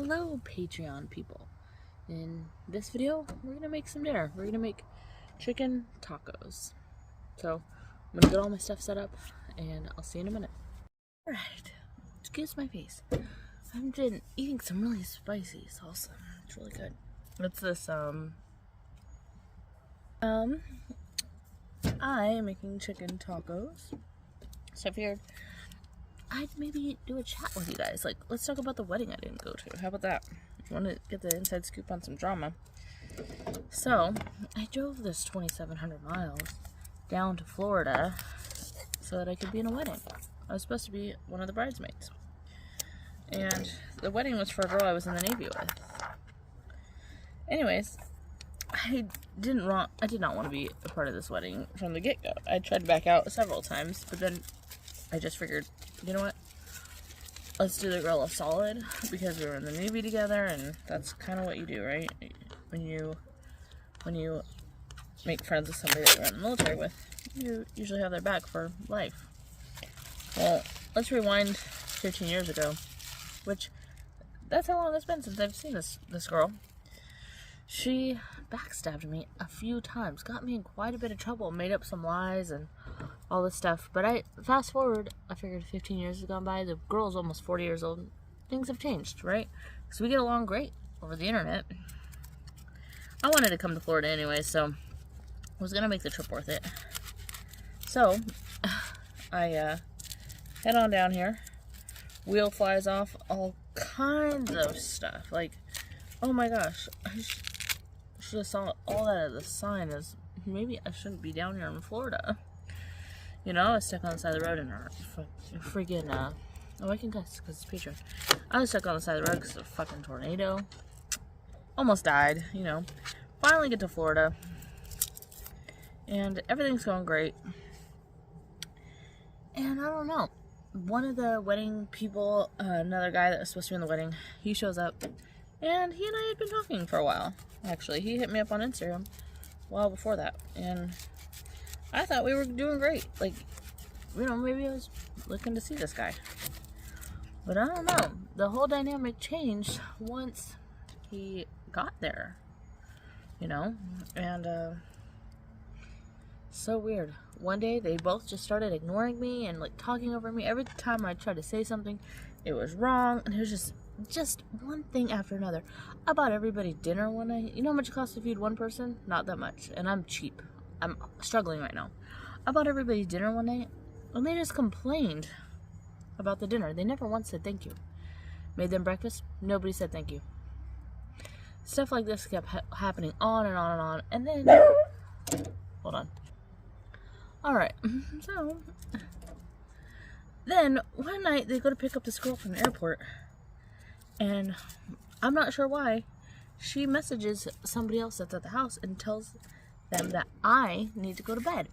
Hello, Patreon people. In this video, we're gonna make some dinner. We're gonna make chicken tacos. So, I'm gonna get all my stuff set up, and I'll see you in a minute. Alright, excuse my face. I've been eating some really spicy salsa. It's really good. It's this, I'm making chicken tacos. So I figured I'd maybe do a chat with you guys. Like, let's talk about the wedding I didn't go to. How about that? If you want to get the inside scoop on some drama. So, I drove this 2,700 miles down to Florida so that I could be in a wedding. I was supposed to be one of the bridesmaids. And the wedding was for a girl I was in the Navy with. Anyways, I did not want to be a part of this wedding from the get-go. I tried to back out several times, but then I just figured, you know what? Let's do the girl a solid, because we were in the Navy together, and that's kind of what you do, right? When you make friends with somebody that you're in the military with, you usually have their back for life. Well, let's rewind 15 years ago, which, that's how long it's been since I've seen this girl. She backstabbed me a few times, got me in quite a bit of trouble, made up some lies and all this stuff. But I fast forward, I figured 15 years has gone by, the girl's almost 40 years old. Things have changed, right? Because we get along great over the internet. I wanted to come to Florida anyway, so I was gonna make the trip worth it. So I head on down here. Wheel flies off, all kinds of stuff. Like, oh my gosh, I should have saw all that at the sign as maybe I shouldn't be down here in Florida. You know, I was stuck on the side of the road in a freaking, oh, I can cuss because it's Patreon. I was stuck on the side of the road because of a fucking tornado. Almost died, you know. Finally get to Florida. And everything's going great. And I don't know. One of the wedding people, another guy that was supposed to be in the wedding, he shows up. And he and I had been talking for a while, actually. He hit me up on Instagram a while before that. And I thought we were doing great. Like, you know, maybe I was looking to see this guy. But I don't know. The whole dynamic changed once he got there. You know? And, so weird. One day, they both just started ignoring me and, like, talking over me. Every time I tried to say something, it was wrong. And it was just one thing after another. I bought everybody dinner one night. You know how much it costs to feed one person? Not that much. And I'm cheap. I'm struggling right now. I bought everybody dinner one night, and they just complained about the dinner. They never once said thank you. Made them breakfast. Nobody said thank you. Stuff like this kept happening on and on and on. And then, hold on. Alright, so, then one night they go to pick up this girl from the airport. And I'm not sure why, she messages somebody else that's at the house and tells them that I need to go to bed.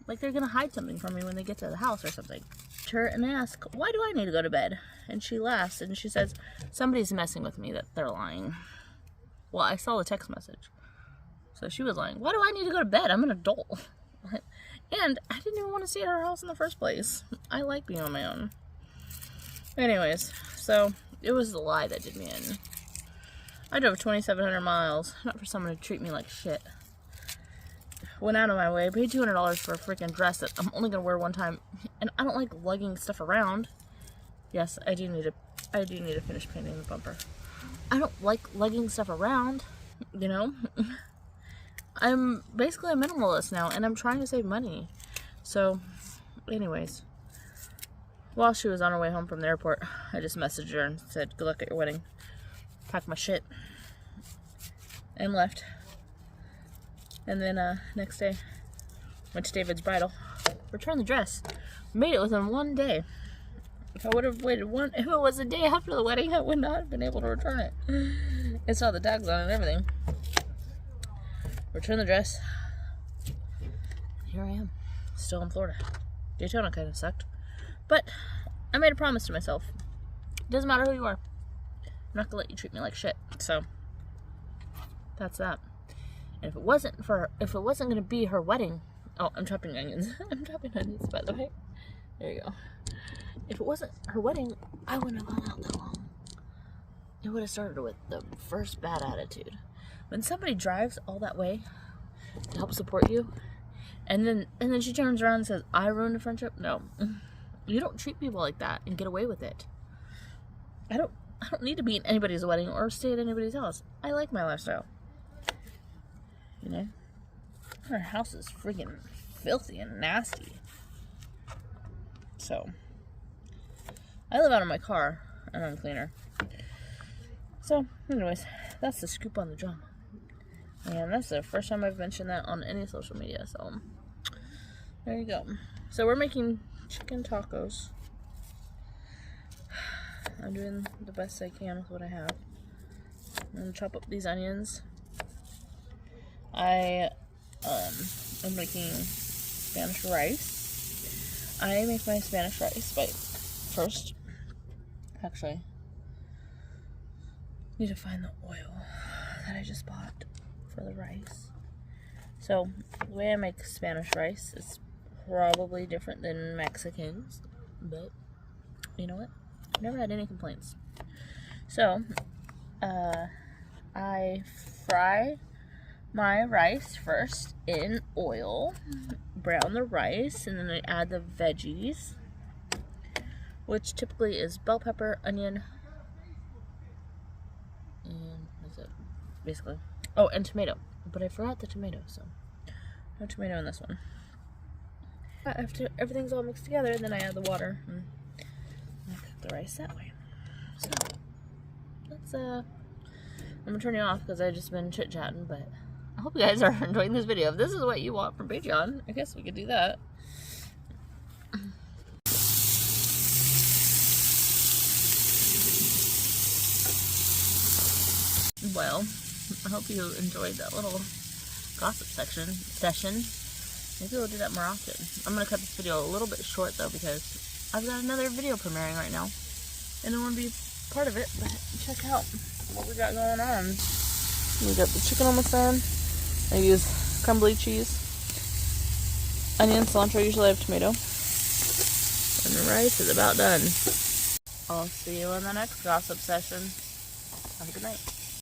Like they're gonna hide something from me when they get to the house or something. Her and ask, why do I need to go to bed? And she laughs and she says, somebody's messing with me, that they're lying. Well, I saw the text message. So she was lying. Why do I need to go to bed? I'm an adult. And I didn't even want to stay at her house in the first place. I like being on my own. Anyways, so it was the lie that did me in. I drove 2,700 miles, not for someone to treat me like shit. Went out of my way, paid $200 for a freaking dress that I'm only gonna wear one time, and I don't like lugging stuff around. Yes, I do need to finish painting the bumper. I don't like lugging stuff around, you know. I'm basically a minimalist now, and I'm trying to save money. So, anyways, while she was on her way home from the airport, I just messaged her and said, good luck at your wedding. Packed my shit and left. And then next day, went to David's bridal, returned the dress, made it within one day. If I would have waited if it was a day after the wedding, I would not have been able to return it. It saw the tags on it and everything. Returned the dress. Here I am, still in Florida. Daytona kind of sucked, but I made a promise to myself. It doesn't matter who you are. I'm not gonna let you treat me like shit. So that's that. And if it wasn't gonna be her wedding, oh, I'm chopping onions. I'm chopping onions, by the way. There you go. If it wasn't her wedding, I wouldn't have gone out that long. it would have started with the first bad attitude. When somebody drives all that way to help support you, and then she turns around and says, I ruined a friendship. No. You don't treat people like that and get away with it. I don't need to be at anybody's wedding or stay at anybody's house. I like my lifestyle. You know? Our house is freaking filthy and nasty. So, I live out of my car and I'm cleaner. So, anyways, that's the scoop on the drama. And that's the first time I've mentioned that on any social media. So, there you go. So, we're making chicken tacos. I'm doing the best I can with what I have. I'm going to chop up these onions. I am making Spanish rice. I make my Spanish rice by first, actually, need to find the oil that I just bought for the rice. So, the way I make Spanish rice is probably different than Mexicans, but you know what? I've never had any complaints. So, I fry my rice first in oil, brown the rice, and then I add the veggies, which typically is bell pepper, onion, and that's it, basically. Oh, and tomato, but I forgot the tomato, so no tomato in this one. After everything's all mixed together, then I add the water and I cook the rice that way. So that's I'm gonna turn you off because I've just been chit-chatting, but I hope you guys are enjoying this video. If this is what you want from Patreon, I guess we could do that. Well, I hope you enjoyed that little gossip session. Maybe we'll do that more often. I'm going to cut this video a little bit short though because I've got another video premiering right now. And I want to be part of it, but check out what we got going on. We got the chicken almost done. I use crumbly cheese, onion, cilantro, usually I have tomato. And the rice is about done. I'll see you in the next gossip session. Have a good night.